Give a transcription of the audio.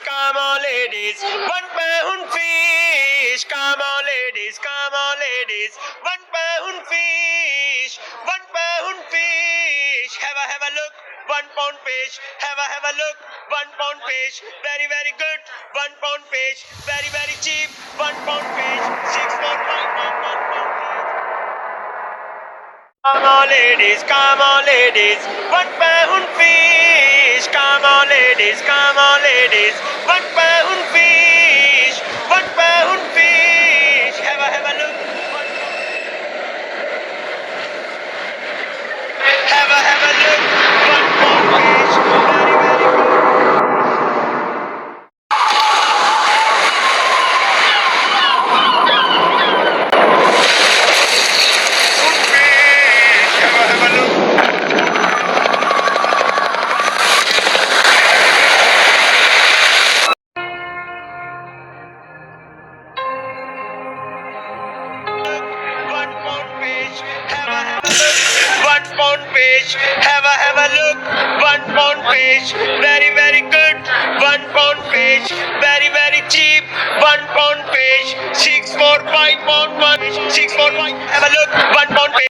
come on ladies, 1 pound fish. Come on ladies, come on ladies, 1 pound fish, 1 pound fish. Have a look, 1 pound fish. Have a look, 1 pound fish. Very very good, 1 pound fish. Very very cheap, 1 pound fish. 6 4 5 1 pound fish. Come on ladies, come on ladies, 1 pound fish. Come on ladies, come on ladies, 1 pound fish, 1 pound fish. Have a look, have a look, 1 pound fish. Very very good. Fish. Have a look. One pound fish, have a look. 1 pound fish, have a look. 1 pound fish, very very good. 1 pound fish, very very cheap. 1 pound fish, 6 4 5 pound fish. 6 4 5. Have a look. 1 pound fish.